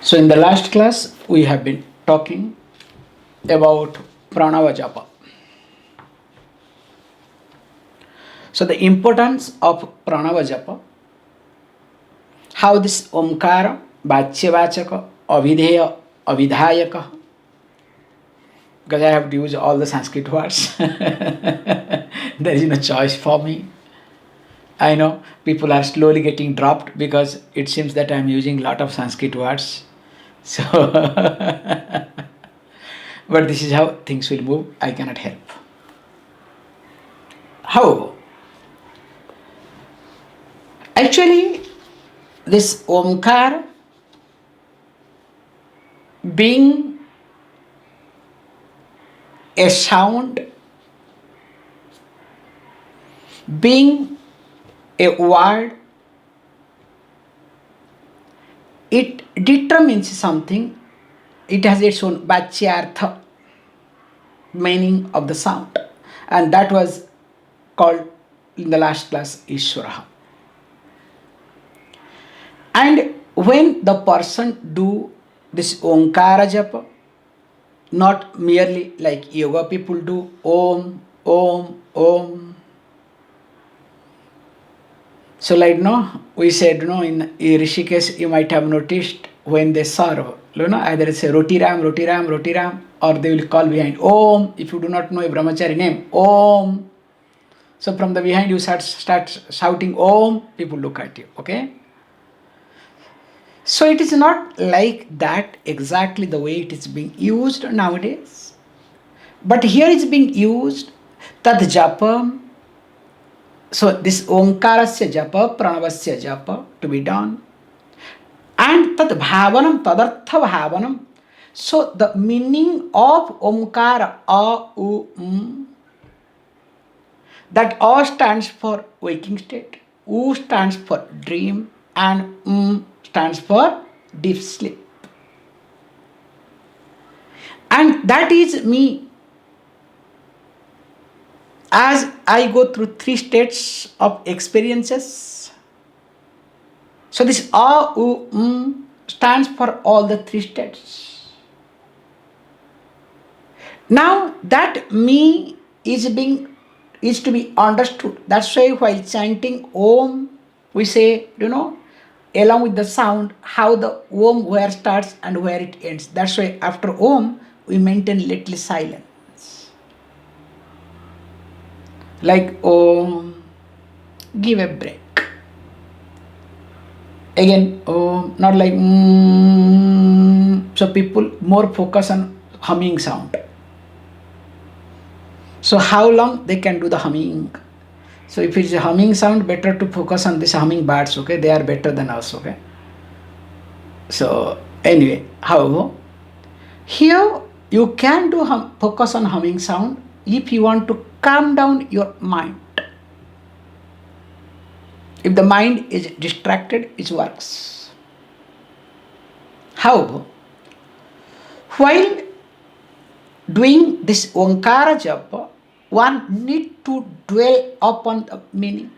So in the last class, we have been talking about pranava japa. So the importance of pranava japa, how this omkara, vachaka, avidheya, avidhayaka, because I have to use all the Sanskrit words. There is no choice for me. I know people are slowly getting dropped because it seems that I am using a lot of Sanskrit words. So, but this is how things will move. I cannot help. How? Actually, this Omkar being a sound, being a word, it determines something. It has its own Vachyartha, meaning of the sound. And that was called in the last class Ishvara. And when the person do this Omkara japa, not merely like yoga people do Om, Om, Om. So like we said in Rishikesh you might have noticed when they serve, either it's a Roti Ram, Roti Ram, Roti Ram, or they will call behind Om. If you do not know a brahmachari name, Om. So from the behind you start shouting Om, people look at you, okay? So it is not like that exactly the way it is being used nowadays. But here it's being used tad japa. So this omkarasya japa, pranavasya japa to be done. And tad bhavanam, tadartha bhavanam. So the meaning of omkara, a, u, that A stands for waking state, U stands for dream, and stands for deep sleep. And that is me. As I go through 3 states of experiences, so this A, U, stands for all the 3 states. Now that me is to be understood. That's why while chanting Om, we say, along with the sound, how the Om where starts and where it ends. That's why after Om, we maintain little silence. Like Om, give a break. Again, Om, not like so people more focus on humming sound. So how long they can do the humming? So if it's a humming sound, better to focus on this humming birds, okay? They are better than us, okay? So anyway, however, here you can do focus on humming sound if you want to calm down your mind. If the mind is distracted, it works. However, while doing this Onkara japa, one need to dwell upon the meaning.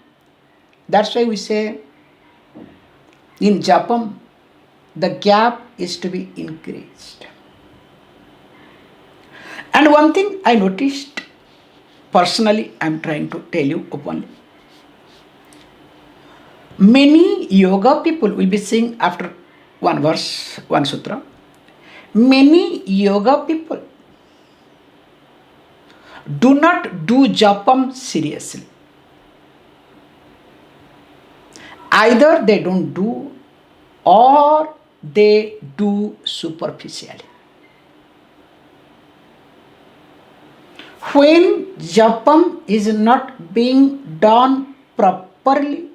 That's why we say in japam, the gap is to be increased. And one thing I noticed, personally, I'm trying to tell you openly. Many yoga people will be saying after one verse, one sutra, many yoga people do not do japam seriously. Either they don't do or they do superficially. When japam is not being done properly,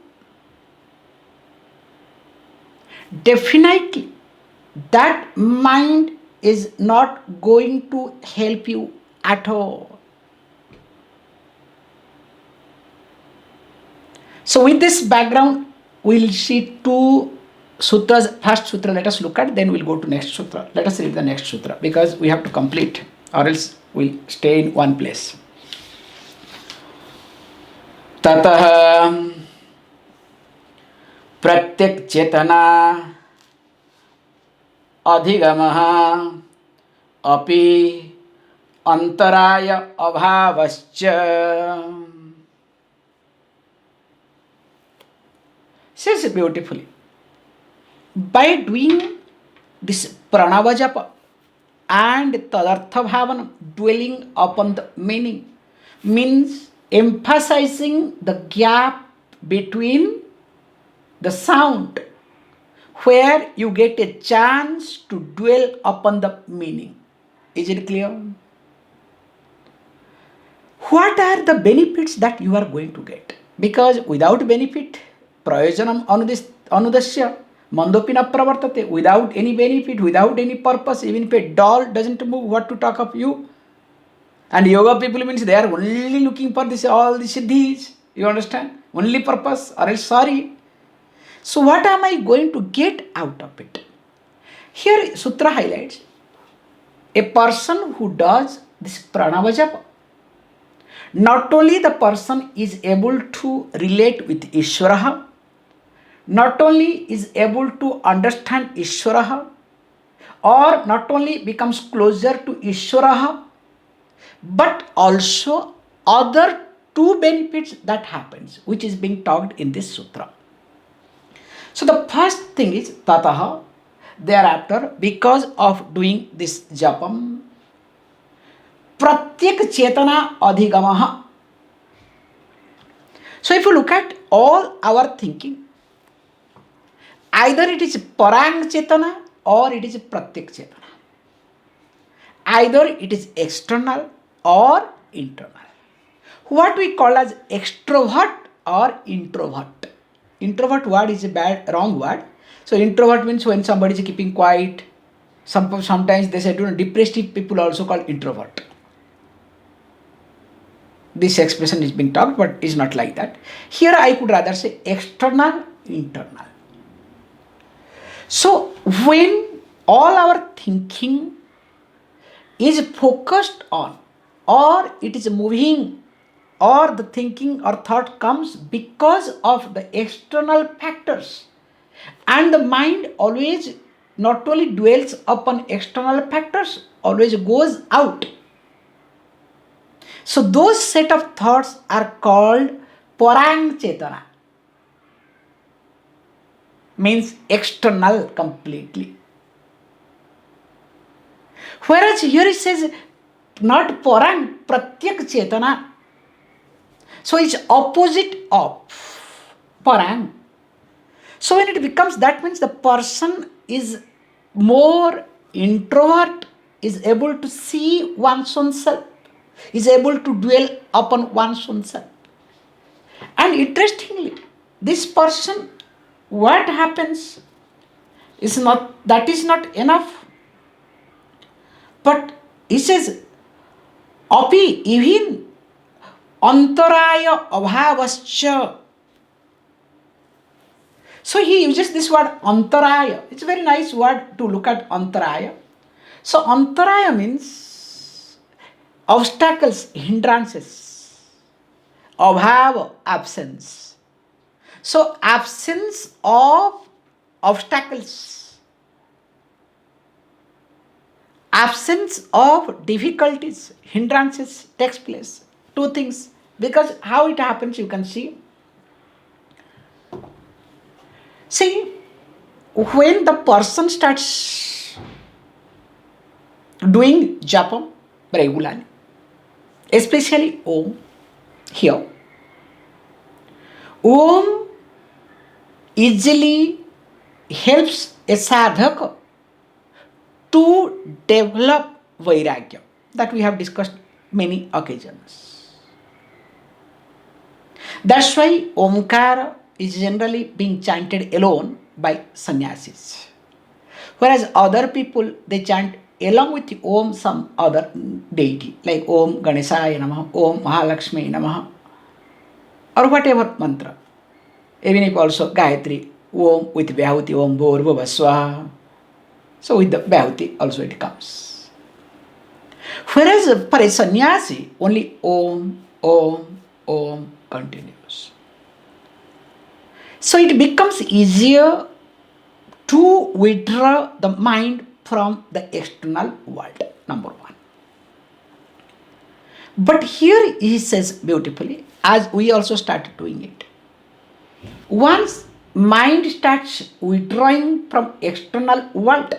definitely that mind is not going to help you at all. So with this background, we'll see 2 sutras. First sutra let us look at, then we'll go to next sutra. Let us read the next sutra because we have to complete or else we'll stay in one place. Tatah pratyak chetana अधिगमः अपि अंतराय अभावश्च. Says beautifully. By doing this pranava japa and tadartha bhavana, dwelling upon the meaning, means emphasizing the gap between the sound, where you get a chance to dwell upon the meaning. Is it clear? What are the benefits that you are going to get? Because without benefit, prayojanam anudasya mandopi na pravartate. Without any benefit, without any purpose, even if a doll doesn't move, what to talk of you? And yoga people means they are only looking for this all these siddhis. You understand? Only purpose, or else sorry. So what am I going to get out of it? Here Sutra highlights a person who does this pranava japa. Not only the person is able to relate with Ishvaraha, not only is able to understand Ishvaraha, or not only becomes closer to Ishvaraha, but also other two benefits that happens, which is being talked in this sutra. So the first thing is tataha, thereafter, because of doing this japam, pratyek chetana adhigamaha. So if you look at all our thinking, either it is parang chetana or it is pratyek chetana. Either it is external or internal. What we call as extrovert or introvert. Introvert word is a bad, wrong word. So introvert means when somebody is keeping quiet. Sometimes they say, depressed people also called introvert. This expression is being talked, but is not like that. Here I could rather say external, internal. So when all our thinking is focused on, or it is moving, or the thinking or thought comes because of the external factors, and the mind always not only dwells upon external factors, always goes out. So those set of thoughts are called parang chetana, means external completely. Whereas here it says not parang, pratyak chetana. So it's opposite of parang. So when it becomes, that means the person is more introvert, is able to see one's own self, is able to dwell upon one's own self. And interestingly, this person, what happens is not, that is not enough. But he says, api, even antaraya abhavascha. So he uses this word antaraya. It's a very nice word to look at, antaraya. So antaraya means obstacles, hindrances. Abhava, absence. So absence of obstacles, absence of difficulties, hindrances takes place. Two things. Because how it happens, you can see. See, when the person starts doing japa regularly, especially Om, here, Om easily helps a sadhaka to develop vairagya, that we have discussed many occasions. That's why Omkara is generally being chanted alone by sannyasis. Whereas other people, they chant along with the Om some other deity, like Om Ganesaya Namaha, Om Mahalakshmi Namaha, or whatever mantra. Even if also Gayatri, Om with Vyahuti, Om Bhurva Swaha. So with the Vyahuti also it comes. Whereas for a sannyasi, only Om, Om, Om continues. So it becomes easier to withdraw the mind from the external world, number one. But here he says beautifully, as we also started doing it. Once mind starts withdrawing from external world,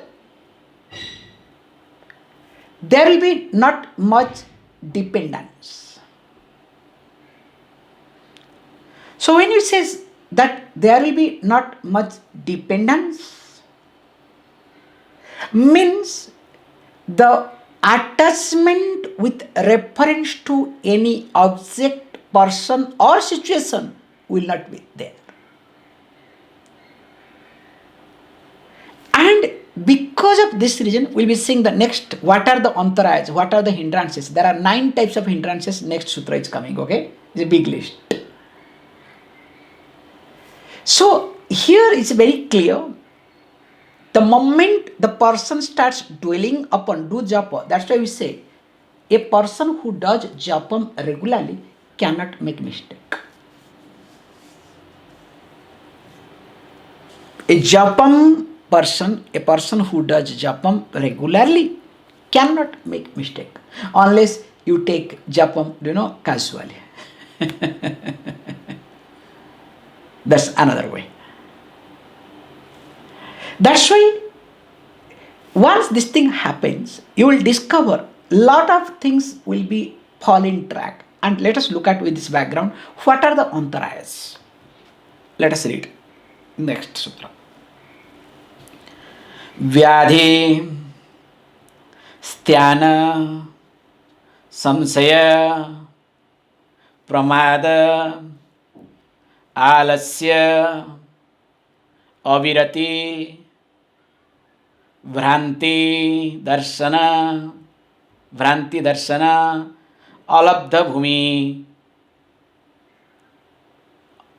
there will be not much dependence. So when you says that there will be not much dependence, means the attachment with reference to any object, person or situation will not be there. And because of this reason, we'll be seeing the next, what are the antarayas, what are the hindrances. There are 9 types of hindrances. Next sutra is coming, okay? It's a big list. So here it's very clear. The moment the person starts dwelling upon do japa, that's why we say a person who does japam regularly cannot make mistake. A person who does japam regularly cannot make mistake unless you take japam, casually. That's another way. That's why once this thing happens, you will discover lot of things will be fall in track. And let us look at with this background, what are the antarayas? Let us read next sutra. Vyadhi, sthana, samsaya, pramada, alasya, avirati, भ्रांति दर्शन, अलब्ध भूमि,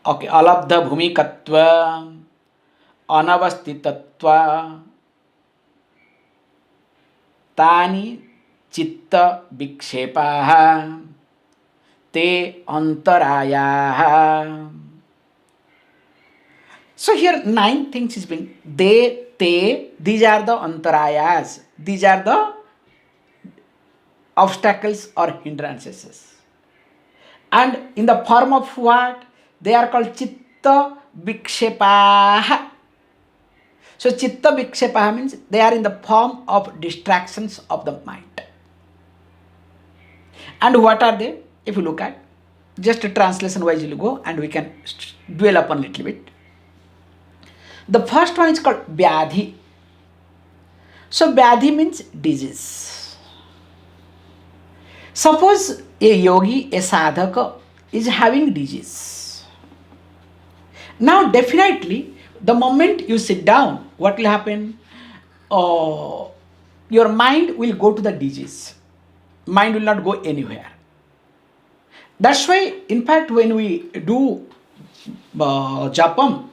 okay, अलब्ध भूमिकत्व, अनवस्थितत्व, तानि चित्त विक्षेपाः ते अंतरायाः. So here 9 things is being these are the antarayas. These are the obstacles or hindrances. And in the form of what? They are called chitta vikshepaha. So chitta vikshepaha means they are in the form of distractions of the mind. And what are they? If you look at, just a translation wise you go and we can dwell upon a little bit. The first one is called Vyadhi. So Vyadhi means disease. Suppose a yogi, a sadhaka is having disease. Now definitely the moment you sit down, what will happen? Your mind will go to the disease. Mind will not go anywhere. That's why in fact when we do japam,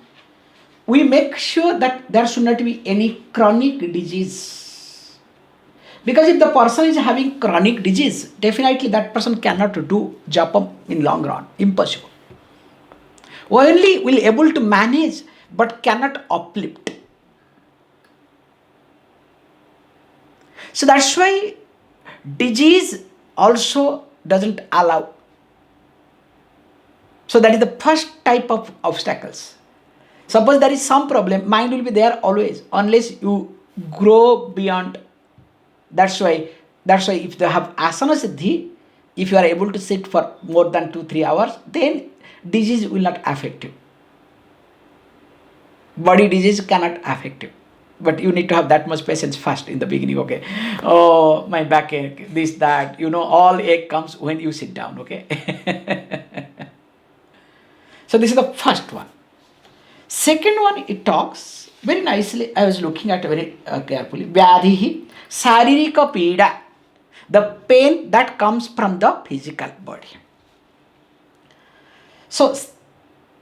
we make sure that there should not be any chronic disease. Because if the person is having chronic disease, definitely that person cannot do japam in long run. Impossible. Only will able to manage but cannot uplift. So that's why disease also doesn't allow. So that is the first type of obstacles. Suppose there is some problem, mind will be there always, unless you grow beyond. That's why if they have asana siddhi, if you are able to sit for more than 2-3 hours, then disease will not affect you. Body disease cannot affect you. But you need to have that much patience first in the beginning, okay? Oh, my backache, this, that, all ache comes when you sit down, okay? So this is the first one. Second one, it talks very nicely. I was looking at very carefully. Vyadhihi, saririka pida, the pain that comes from the physical body. So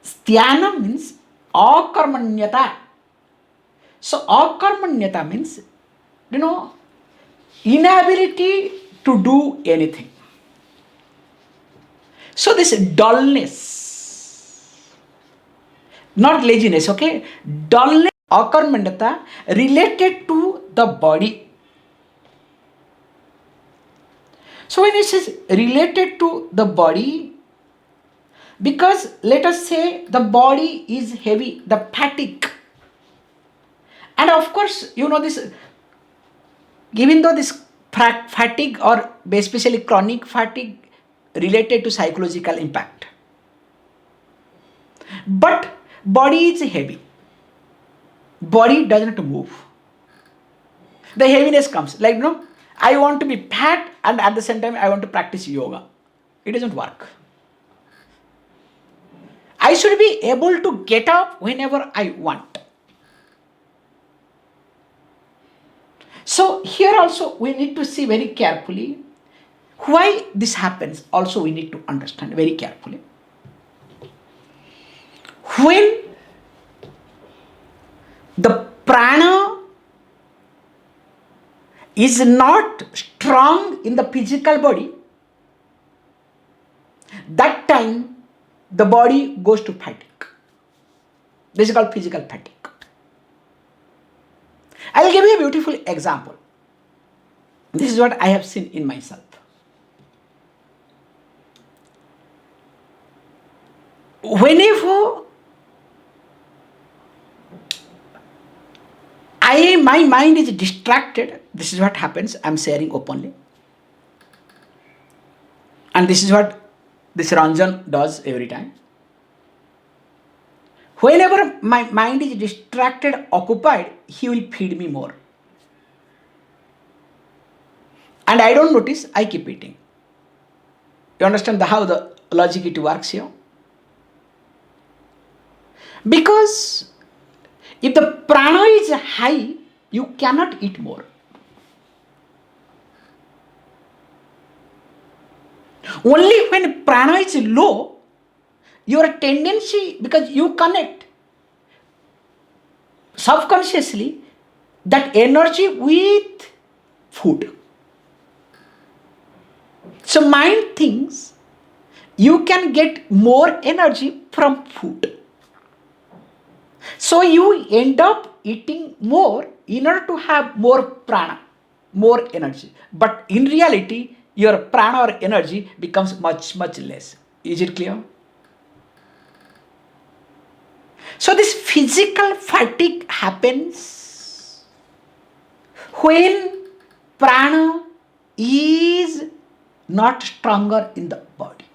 sthana means akarmanyata. So akarmanyata means, inability to do anything. So this dullness, not laziness, okay? Dullness, akarmanyata related to the body. So when it says related to the body, because let us say the body is heavy, the fatigue. And of course, this, even though this fatigue or especially chronic fatigue related to psychological impact. But body is heavy. Body doesn't move. The heaviness comes. Like, I want to be fat and at the same time I want to practice yoga. It doesn't work. I should be able to get up whenever I want. So here also we need to see very carefully why this happens. Also we need to understand very carefully. When the prana is not strong in the physical body, that time the body goes to fatigue. This is called physical fatigue. I will give you a beautiful example. This is what I have seen in myself. Whenever my mind is distracted, this is what happens. I am sharing openly. And this is what this Ranjan does every time. Whenever my mind is distracted, occupied, he will feed me more. And I don't notice, I keep eating. You understand how the logic it works here? Because if the prana is high, you cannot eat more. Only when prana is low, your tendency, because you connect subconsciously that energy with food. So mind thinks you can get more energy from food. So you end up eating more in order to have more prana, more energy. But in reality, your prana or energy becomes much, much less. Is it clear? So this physical fatigue happens when prana is not stronger in the body.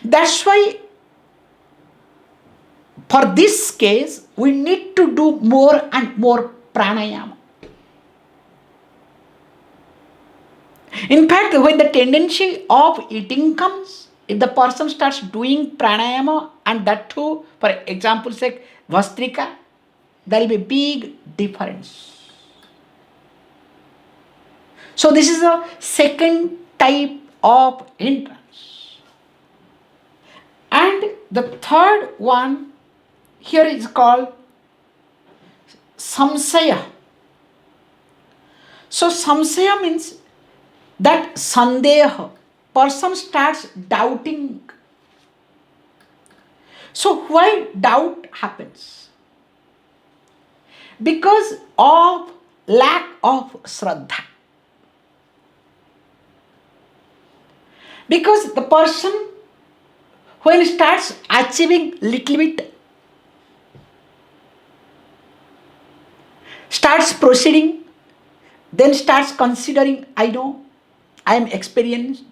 That's why for this case, we need to do more and more pranayama. In fact, when the tendency of eating comes, if the person starts doing pranayama, and that too, for example, say Vastrika, there will be big difference. So this is the second type of entrance. And the third one here is called samsaya. So samsaya means that sandeha, person starts doubting. So why doubt happens? Because of lack of shraddha. Because the person when starts achieving little bit, starts proceeding, then starts considering, I know, I am experienced.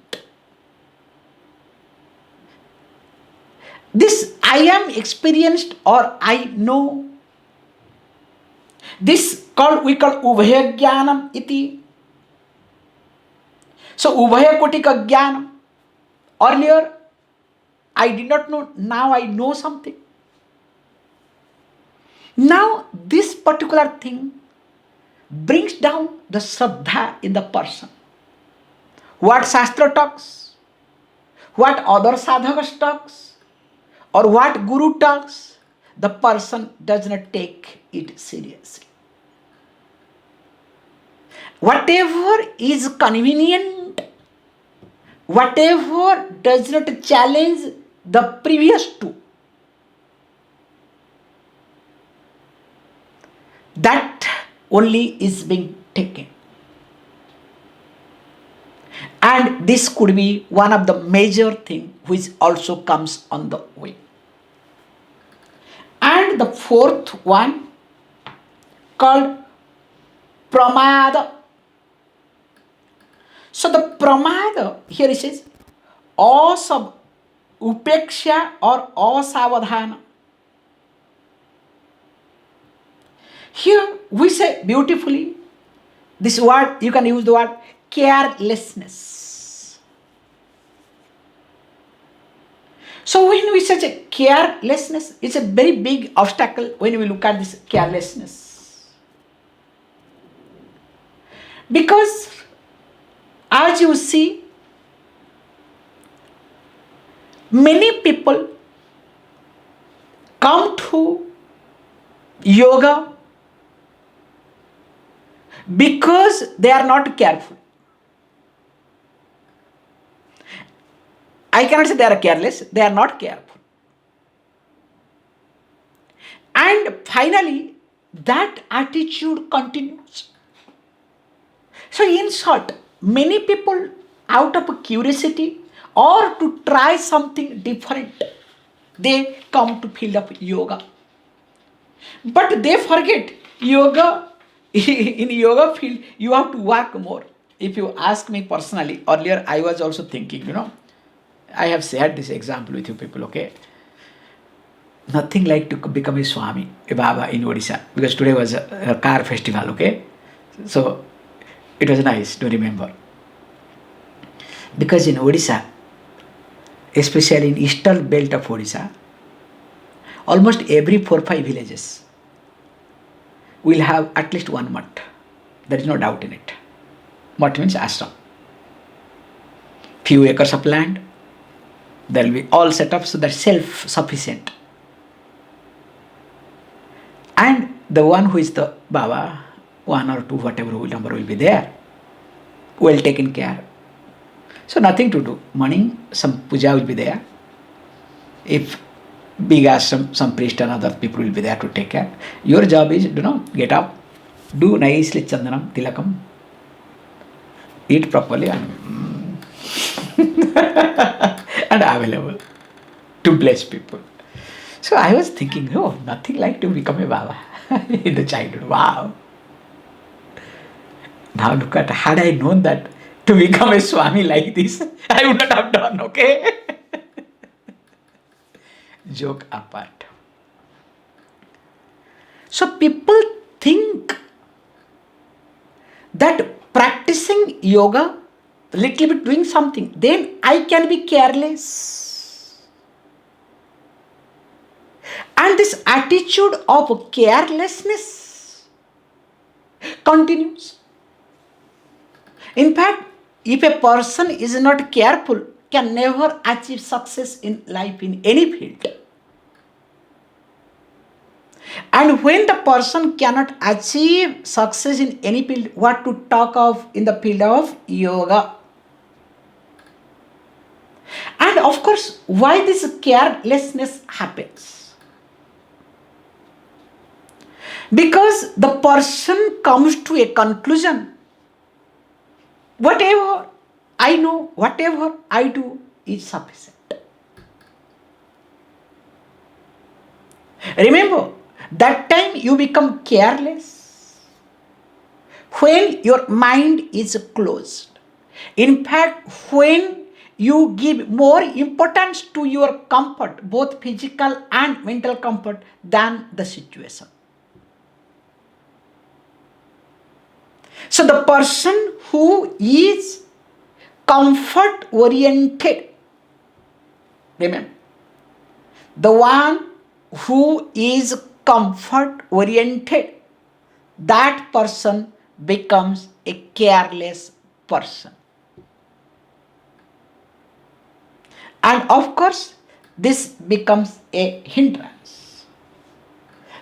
This I am experienced or I know. This we call ubhaya jnanam iti. So ubhaya kotika jnanam. Earlier I did not know, now I know something. Now this particular thing brings down the shraddha in the person. What Shastra talks, what other sadhakas talks, or what Guru talks, the person does not take it seriously. Whatever is convenient, whatever does not challenge the previous two, that only is being taken. And this could be one of the major things which also comes on the way. And the fourth one called pramada. So the pramada here it says asab upeksha or asavadhana. Here we say beautifully this word, you can use the word carelessness. So when we say a carelessness, it's a very big obstacle when we look at this carelessness. Because as you see, many people come to yoga because they are not careful. I cannot say they are careless, they are not careful. And finally, that attitude continues. So in short, many people out of curiosity or to try something different, they come to field of yoga. But they forget yoga, in yoga field, you have to work more. If you ask me personally, earlier I was also thinking, I have shared this example with you people, okay? Nothing like to become a Swami, a Baba in Odisha, because today was a car festival, okay? So it was nice to remember. Because in Odisha, especially in eastern belt of Odisha, almost every 4-5 villages will have at least one mutt. There is no doubt in it. Mutt means ashram. Few acres of land, there will be all set up so that self-sufficient. And the one who is the Baba, 1 or 2, whatever number will be there, well taken care. So nothing to do. Morning, some puja will be there. If big ashram, some priest and other people will be there to take care. Your job is, get up, do nicely chandanam, tilakam, eat properly and and available to bless people. So I was thinking, nothing like to become a Baba in the childhood. Wow. Now look at, had I known that to become a Swami like this, I would not have done, okay? Joke apart. So people think that practicing yoga, little bit doing something, then I can be careless. And this attitude of carelessness continues. In fact, if a person is not careful, can never achieve success in life in any field. And when the person cannot achieve success in any field, what to talk of in the field of yoga? And of course, why this carelessness happens? Because the person comes to a conclusion, whatever I know, whatever I do is sufficient. Remember, that time you become careless when your mind is closed. In fact, when you give more importance to your comfort, both physical and mental comfort, than the situation. So the person who is comfort oriented, remember, the one who is comfort oriented, that person becomes a careless person. And of course, this becomes a hindrance.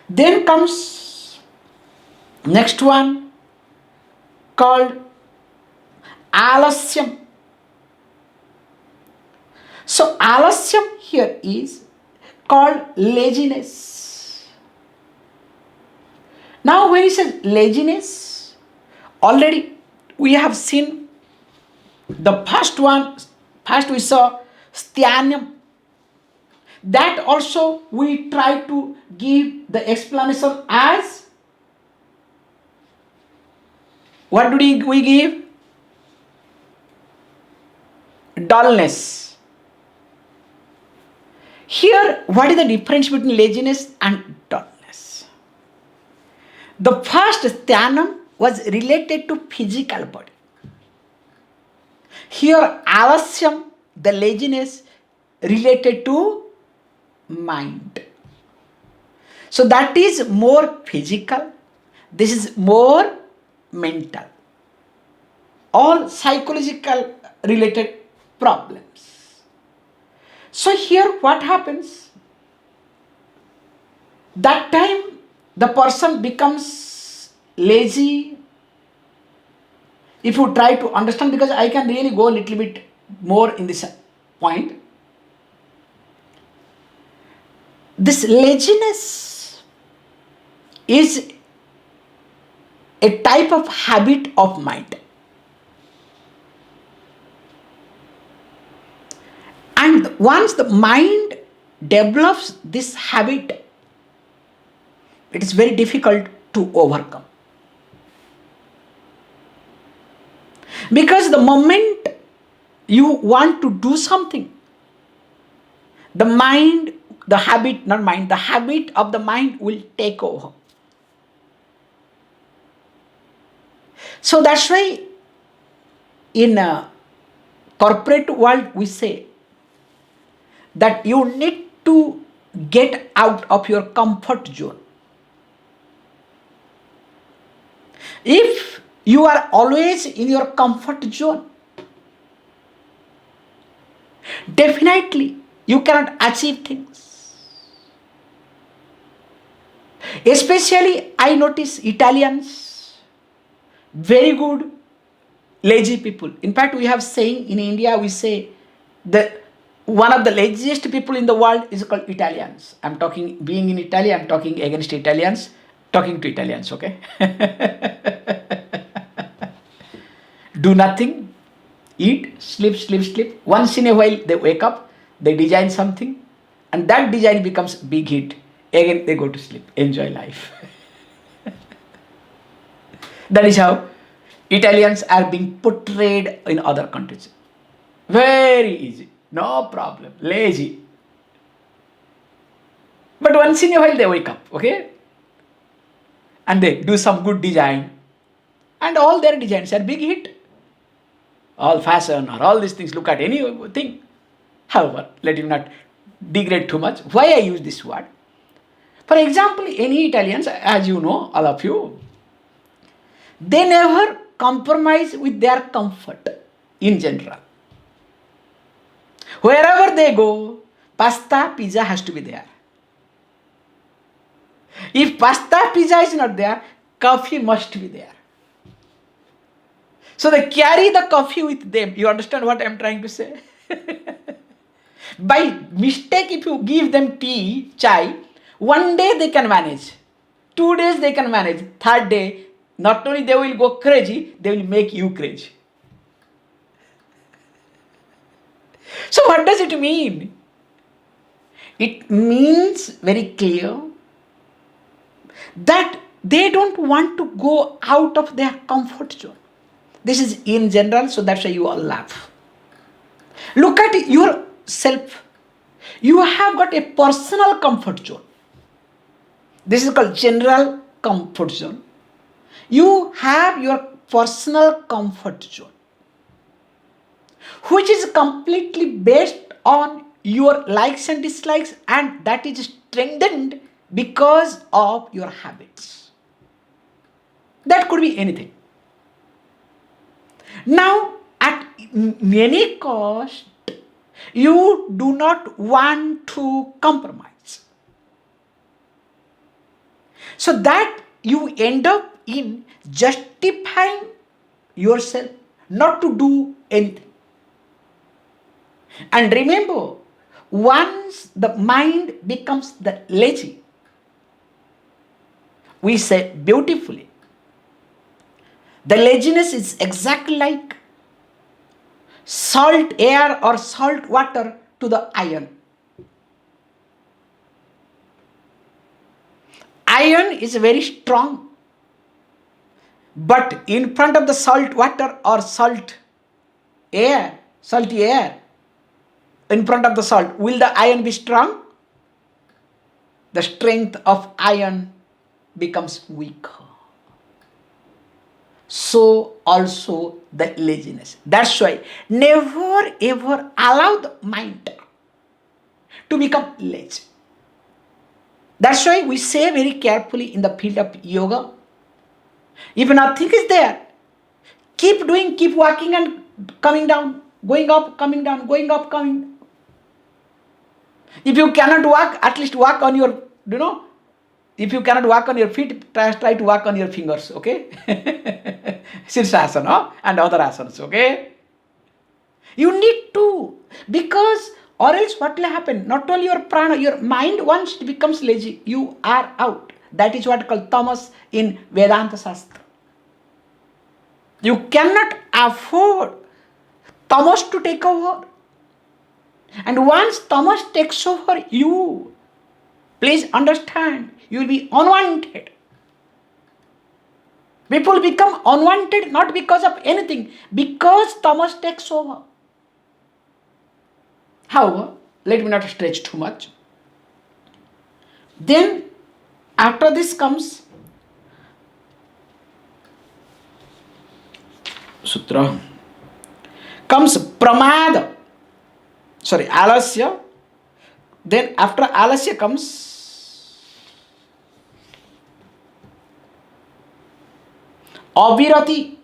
Then comes next one called alasyam. So alasyam here is called laziness. Now when he says laziness, already we have seen the first one, first we saw styanam. That also we try to give the explanation as, what do we give? Dullness. Here, what is the difference between laziness and dullness? The first sthanam was related to physical body. Here, alasyam, the laziness, related to mind. So that is more physical. This is more mental. All psychological related problems. So here what happens? That time the person becomes lazy. If you try to understand, because I can really go a little bit more in this point. This laziness is a type of habit of mind. And once the mind develops this habit, it is very difficult to overcome. Because the moment you want to do something, the mind, the habit, not mind, the habit of the mind will take over. So that's why in a corporate world we say that you need to get out of your comfort zone. If you are always in your comfort zone, definitely you cannot achieve things. Especially I notice Italians, very good lazy people. In fact, we have saying in India, we say that one of the laziest people in the world is called Italians. I'm talking, being in Italy, I'm talking against Italians, talking to Italians, okay? Do nothing, eat, sleep, sleep, sleep. Once in a while they wake up, they design something, and that design becomes big hit. Again they go to sleep, enjoy life. That is how Italians are being portrayed in other countries. Very easy, no problem, lazy. But once in a while they wake up, okay? And they do some good design. And all their designs are big hit. All fashion or all these things, look at anything. However, let him not degrade too much. Why I use this word? For example, any Italians, as you know, all of you, they never compromise with their comfort in general. Wherever they go, pasta, pizza has to be there. If pasta, pizza is not there, coffee must be there. So they carry the coffee with them. You understand what I am trying to say? By mistake, if you give them tea, chai, one day they can manage. 2 days they can manage. Third day, not only they will go crazy, they will make you crazy. So what does it mean? It means very clear that they don't want to go out of their comfort zone. This is in general, so that's why you all laugh. Look at yourself. You have got a personal comfort zone. This is called general comfort zone. You have your personal comfort zone, which is completely based on your likes and dislikes, and that is strengthened because of your habits. That could be anything. Now, at any cost, you do not want to compromise. So that you end up in justifying yourself not to do anything. And remember, once the mind becomes the lazy, we say beautifully, the laziness is exactly like salt air or salt water to the iron. Iron is very strong, but in front of the salt water or salty air, in front of the salt, will the iron be strong? The strength of iron becomes weaker. So also the laziness. That's why never ever allow the mind to become lazy. That's why we say very carefully in the field of yoga, if nothing is there, keep doing, keep walking and coming down, going up, coming down, going up, coming down. If you cannot walk, at least walk on your, if you cannot walk on your feet, try to walk on your fingers, okay? Sirsasana and other asanas, okay? You need to, because or else what will happen? Not only your prana, your mind once it becomes lazy, you are out. That is what called tamas in Vedanta Shastra. You cannot afford tamas to take over. And once tamas takes over you, please understand, you will be unwanted. People become unwanted not because of anything, because tamas takes over. However, let me not stretch too much. Then, after this comes Sutra, comes Pramada, Alasya. Then after Alasya comes Avirati.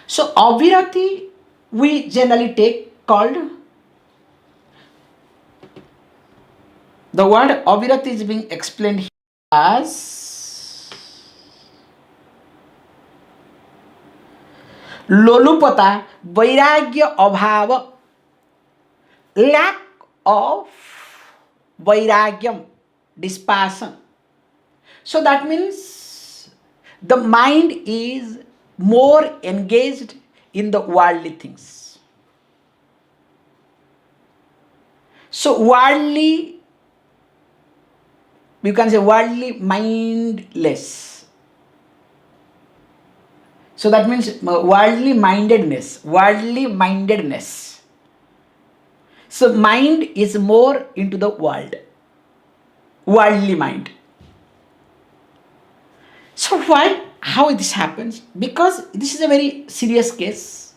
So Avirati we generally take called, the word Avirati is being explained here as Lolupata, Vairagya Abhava, lack of Vairagyam, dispassion. So that means the mind is more engaged in the worldly things. So worldly, you can say worldly mindless. So that means worldly mindedness. So mind is more into the world. Worldly mind. So why? How this happens? Because this is a very serious case.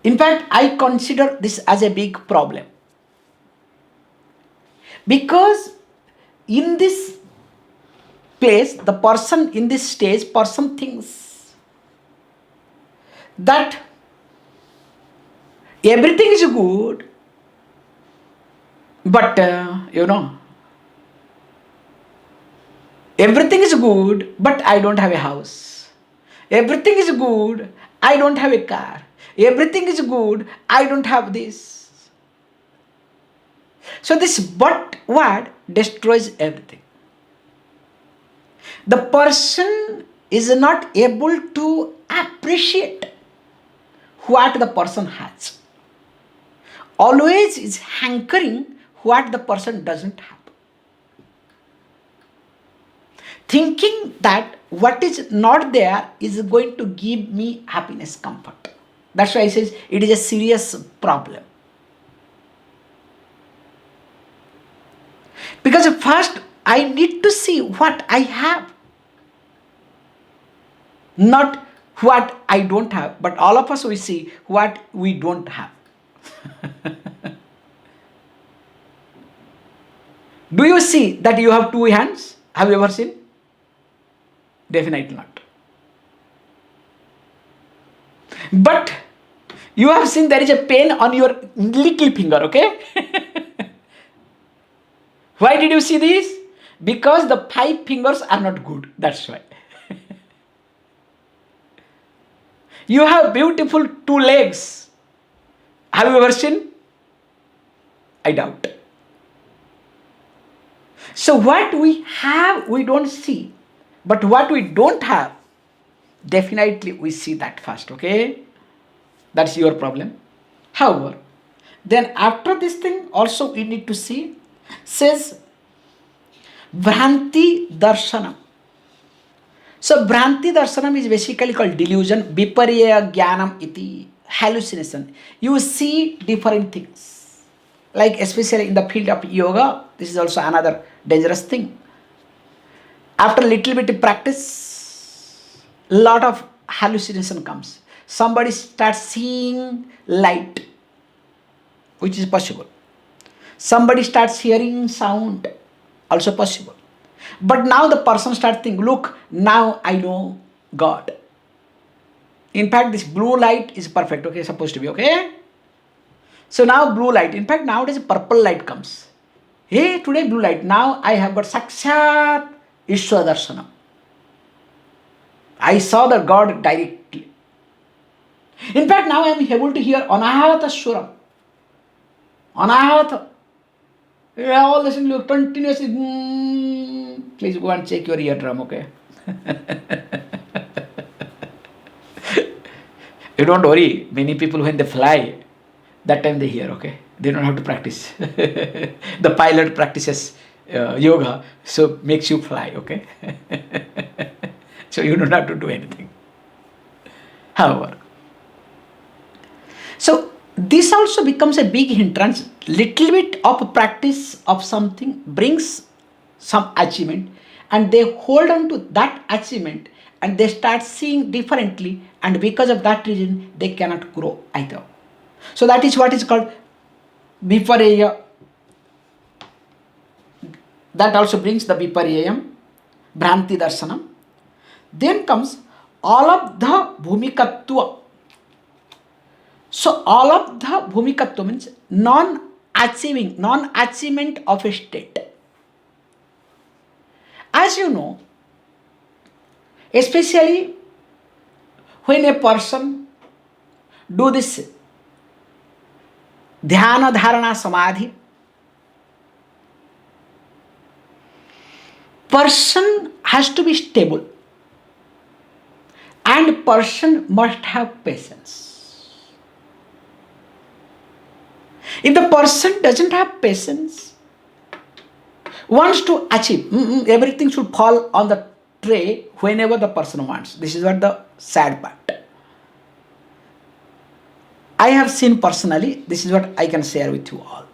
In fact, I consider this as a big problem. Because in this place, the person in this stage, person thinks that everything is good, but everything is good, but I don't have a house. Everything is good, I don't have a car. Everything is good, I don't have this. So this but word destroys everything. The person is not able to appreciate what the person has. Always is hankering what the person doesn't have. Thinking that what is not there is going to give me happiness, comfort. That's why I say it is a serious problem. Because first I need to see what I have, not what I don't have. But all of us we see what we don't have. Do you see that you have two hands? Have you ever seen? Definitely not. But you have seen there is a pain on your little finger, okay? Why did you see this? Because the 5 fingers are not good. That's why. You have beautiful 2 legs. Have you ever seen? I doubt. So what we have, we don't see. But what we don't have, definitely we see that first, okay? That's your problem. However, then after this thing also we need to see, says Bhranti Darshanam. So Bhranti Darshanam is basically called delusion, Viparya Jnanam iti, hallucination. You see different things. Like especially in the field of yoga, this is also another dangerous thing. After a little bit of practice, lot of hallucination comes. Somebody starts seeing light, which is possible. Somebody starts hearing sound, also possible. But now the person starts thinking, look, now I know God. In fact, this blue light is perfect, okay, supposed to be, okay? So now blue light, in fact, nowadays purple light comes. Hey, today blue light, now I have got Sakshat Ishwar Darshanam. I saw the God directly. In fact, now I am able to hear Anahata Shuram. Anahata. All this look continuously. Please go and check your eardrum, okay? You don't worry. Many people, when they fly, that time they hear, okay? They don't have to practice. The pilot practices yoga, so makes you fly, okay? So you don't have to do anything. However, so this also becomes a big hindrance. Little bit of practice of something brings some achievement, and they hold on to that achievement and they start seeing differently, and because of that reason they cannot grow either. So that is what is called viparya. That also brings the viparyam, bhranti darshanam. Then comes all of the bhumikatva. So all of the bhumikatva means non-achievement of a state. As you know, especially when a person do this dhyana dharana samadhi, person has to be stable and person must have patience. If the person doesn't have patience, wants to achieve, everything should fall on the tray whenever the person wants. This is what the sad part. I have seen personally, this is what I can share with you all.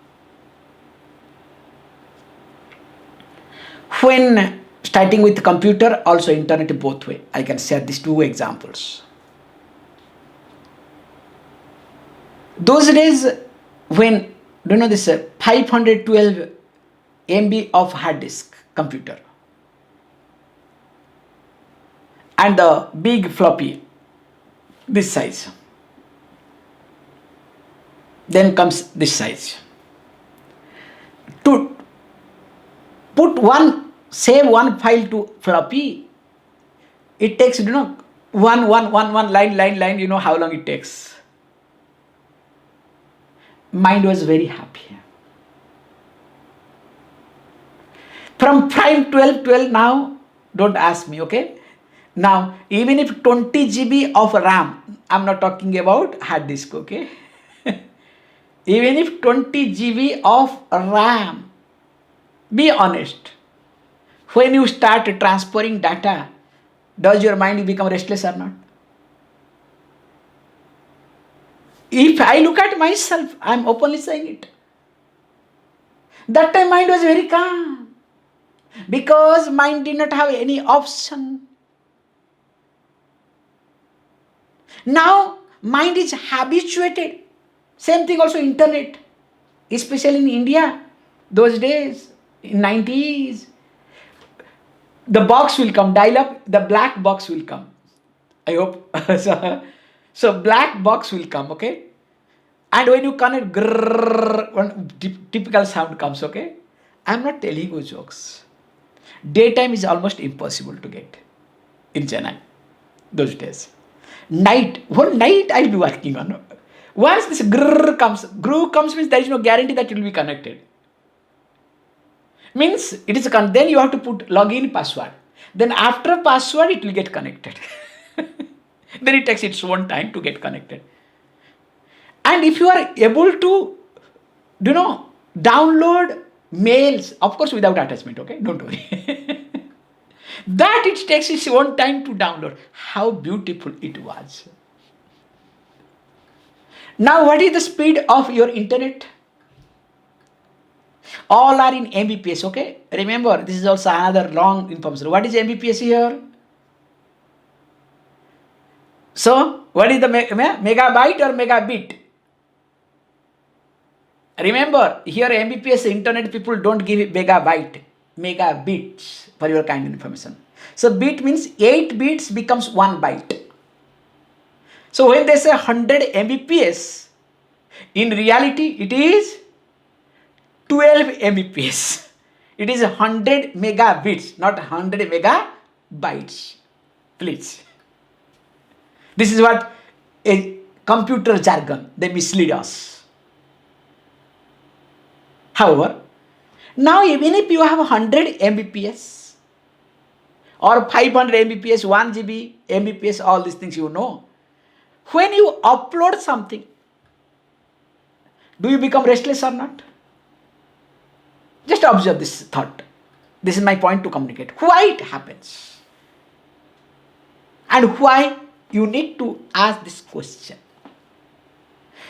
When starting with computer, also internet both way, I can share these two examples. Those days when, this 512 MB of hard disk computer and the big floppy, this size. Then comes this size. To save one file to floppy, it takes, one line, you know how long it takes. Mind was very happy. From 512 now, don't ask me, okay? Now, even if 20 GB of RAM, I'm not talking about hard disk, okay? Even if 20 GB of RAM, be honest. When you start transferring data, does your mind become restless or not? If I look at myself, I'm openly saying it. That time mind was very calm. Because mind did not have any option. Now, mind is habituated. Same thing also internet. Especially in India, those days, in 90s. The box will come, dial up, the black box will come. I hope. So black box will come, okay? And when you connect, grrr, one typical sound comes, okay? I'm not telling you jokes. Daytime is almost impossible to get in Chennai, those days. Whole night I'll be working on. Once this grrr comes means there is no guarantee that you will be connected. Means it is then you have to put login password. Then after password it will get connected. Then it takes its own time to get connected. And if you are able to, download mails, of course without attachment, okay? Don't worry. That it takes its own time to download. How beautiful it was. Now what is the speed of your internet? All are in Mbps, okay? Remember, this is also another long information. What is Mbps here? So, what is the megabyte or megabit? Remember, here Mbps internet people don't give it megabyte, megabits for your kind information. So, bit means 8 bits becomes 1 byte. So, when they say 100 Mbps, in reality it is 12 Mbps. It is 100 megabits, not 100 megabytes. Please. This is what a computer jargon, they mislead us. However, now even if you have 100 Mbps or 500 Mbps, 1 GB Mbps, all these things you know, when you upload something, do you become restless or not? Just observe this thought. This is my point to communicate. Why it happens? And why you need to ask this question.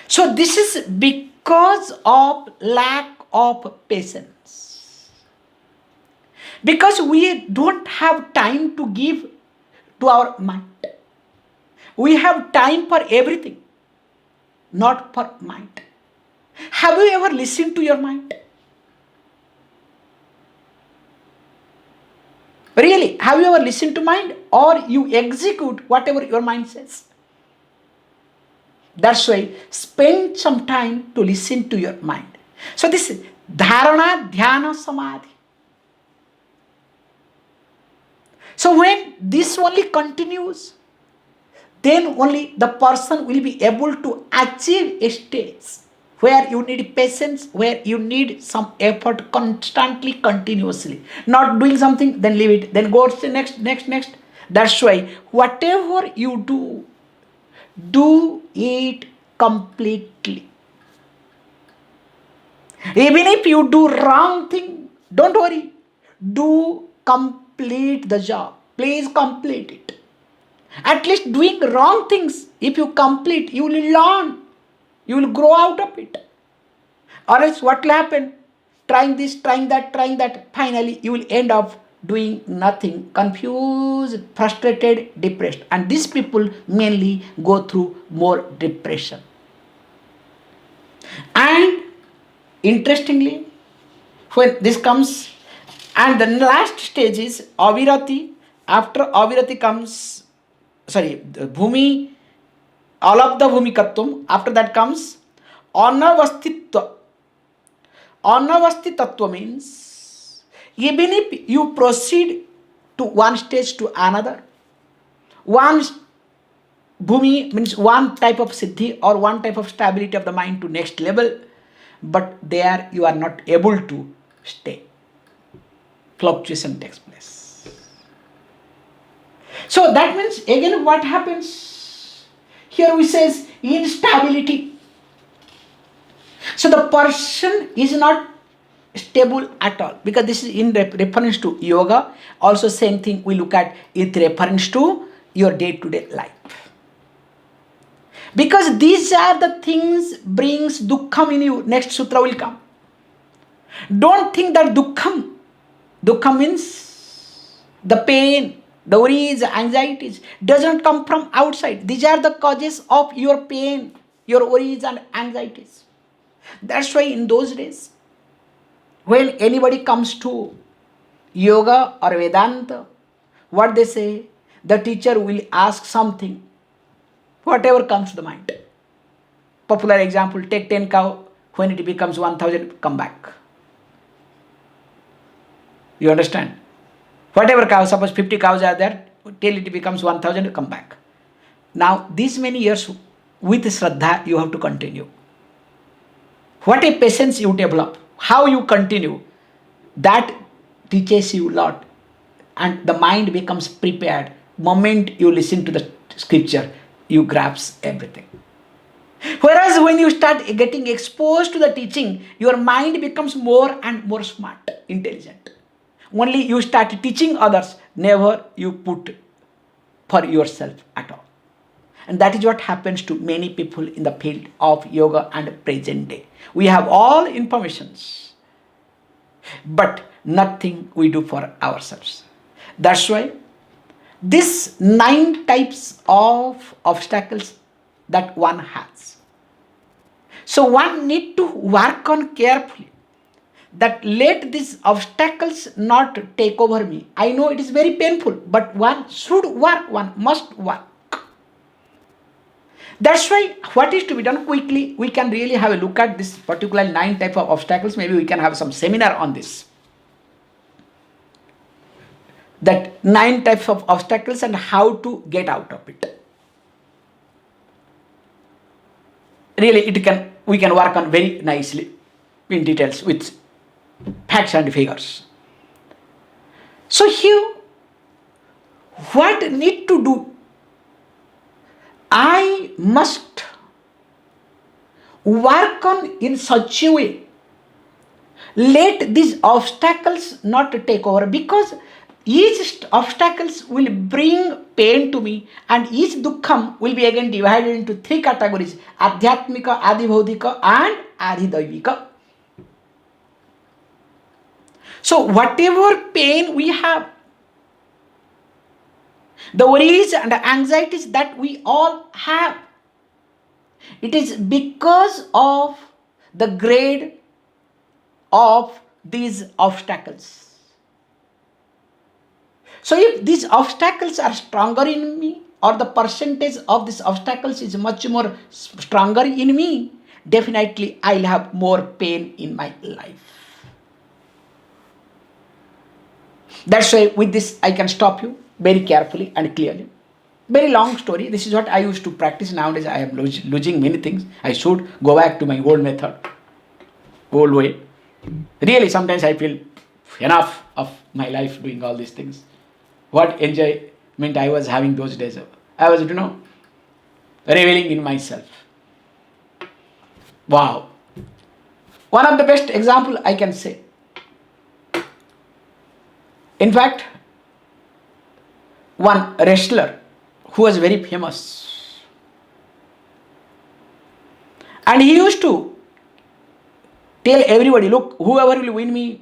So this is because of lack of patience. Because we don't have time to give to our mind. We have time for everything, not for mind. Have you ever listened to your mind? Really, have you ever listened to mind, or you execute whatever your mind says? That's why spend some time to listen to your mind. So this is dharana, dhyana, samadhi. So when this only continues, then only the person will be able to achieve a stage where you need patience, where you need some effort constantly, continuously. Not doing something, then leave it, then go to the next. That's why whatever you do it completely. Even if you do wrong thing, don't worry. Do complete the job. Please complete it. At least doing wrong things, if you complete, you will learn. You will grow out of it. Or else what will happen? Trying this, trying that. Finally, you will end up doing nothing. Confused, frustrated, depressed. And these people mainly go through more depression. And interestingly, when this comes, and the last stage is avirati. After avirati comes, bhumi, all of the bhumikatvam. After that comes anavastitva. Anavastitva means even if you proceed to one stage to another, one bhumi means one type of siddhi or one type of stability of the mind to next level, but there you are not able to stay. Fluctuation takes place. So that means again what happens? Here we says instability. So the person is not stable at all, because this is in reference to yoga. Also same thing we look at in reference to your day-to-day life. Because these are the things brings dukkham in you. Next sutra will come. Don't think that dukkham means the pain, the worries, anxieties does not come from outside. These are the causes of your pain, your worries and anxieties. That's why in those days, when anybody comes to yoga or Vedanta, what they say, the teacher will ask something, whatever comes to the mind. Popular example, take 10 cow, when it becomes 1000, come back. You understand? Whatever cow, suppose 50 cows are there, till it becomes 1000, come back. Now, these many years with Shraddha, you have to continue. What a patience you develop, how you continue. That teaches you a lot, and the mind becomes prepared. Moment you listen to the scripture, you grasp everything. Whereas when you start getting exposed to the teaching, your mind becomes more and more smart, intelligent. Only you start teaching others, never you put for yourself at all. And that is what happens to many people in the field of yoga and present day. We have all informations, but nothing we do for ourselves. That's why these 9 types of obstacles that one has. So one need to work on carefully that let these obstacles not take over me. I know it is very painful, but one should work, one must work. That's why what is to be done quickly, we can really have a look at this particular 9 type of obstacles. Maybe we can have some seminar on this. That 9 types of obstacles and how to get out of it. Really, we can work on very nicely in details with facts and figures. So here, what need to do? I must work on in such a way, let these obstacles not take over, because each obstacles will bring pain to me, and each dukkham will be again divided into 3 categories: adhyatmika, adibhaudika and adhidaivika. So whatever pain we have, the worries and anxieties that we all have, it is because of the grade of these obstacles. So if these obstacles are stronger in me, or the percentage of these obstacles is much more stronger in me, definitely I'll have more pain in my life. That's why with this I can stop you very carefully and clearly. Very long story. This is what I used to practice. Nowadays I am losing many things. I should go back to my old method, old way. Really, sometimes I feel enough of my life doing all these things. What enjoyment I was having those days. I was, reveling in myself. Wow. One of the best example I can say. In fact, one wrestler who was very famous, and he used to tell everybody, look, whoever will win me,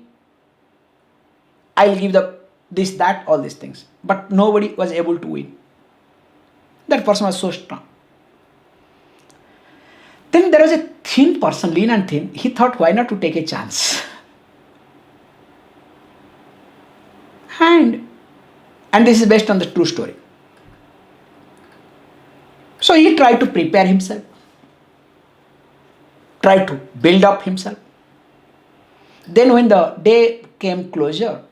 I'll give this, that, all these things. But nobody was able to win. That person was so strong. Then there was a thin person, lean and thin. He thought, why not to take a chance? And this is based on the true story. So he tried to prepare himself, tried to build up himself. Then when the day came closer,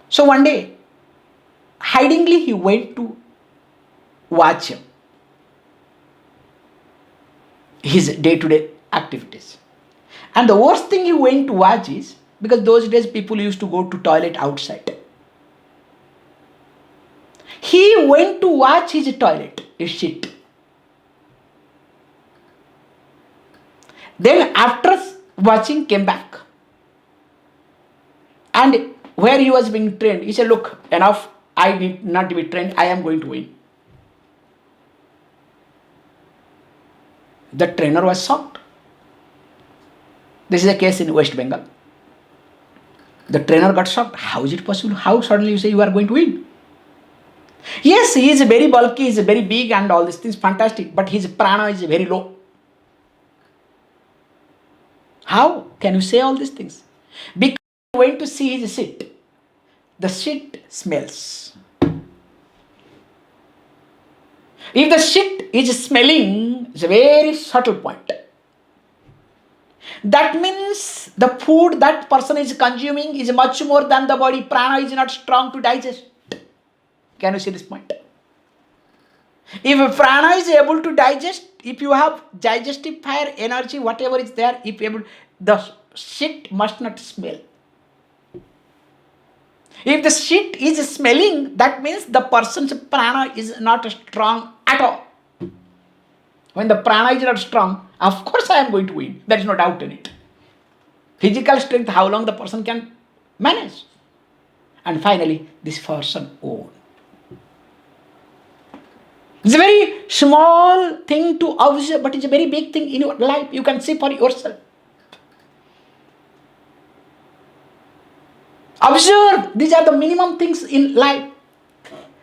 so one day, hidingly he went to watch him, his day-to-day activities. And the worst thing he went to watch is, because those days people used to go to toilet outside. He went to watch his toilet, his shit. Then after watching, came back. And where he was being trained, he said, look, enough, I need not to be trained, I am going to win. The trainer was shocked. This is a case in West Bengal. The trainer got shocked. How is it possible? How suddenly you say you are going to win? Yes, he is very bulky, he is very big and all these things, fantastic, but his prana is very low. How can you say all these things? Because he went to see his shit. The shit smells. If the shit is smelling, it's a very subtle point. That means the food that person is consuming is much more than the body. Prana is not strong to digest. Can you see this point? If prana is able to digest, if you have digestive fire, energy, whatever is there, if able, the shit must not smell. If the shit is smelling, that means the person's prana is not strong at all. When the prana is not strong, of course I am going to win. There is no doubt in it. Physical strength, how long the person can manage. And finally, this person own. It's a very small thing to observe, but it's a very big thing in your life. You can see for yourself. Observe. These are the minimum things in life.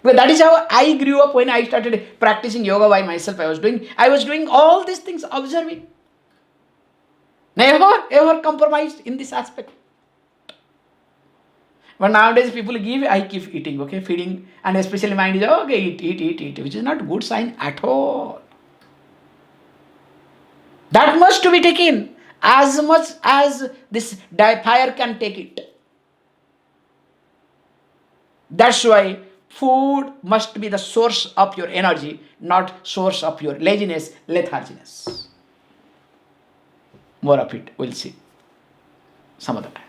Well, that is how I grew up when I started practicing yoga by myself. I was doing all these things, observing. Never ever compromised in this aspect. But nowadays people give, I keep eating, okay, feeding, and especially mind is, okay, eat, which is not good sign at all. That must to be taken as much as this fire can take it. That's why food must be the source of your energy, not source of your laziness, letharginess. More of it, we'll see some other time.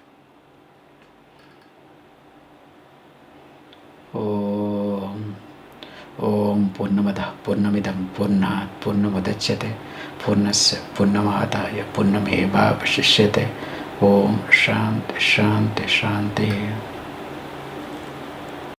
Om Purnamada Purnamidam Purnat Purnamadachyate Purnasya Purnamadaya Purnameva Vashishyate. Om Shanti Shanti Shanti.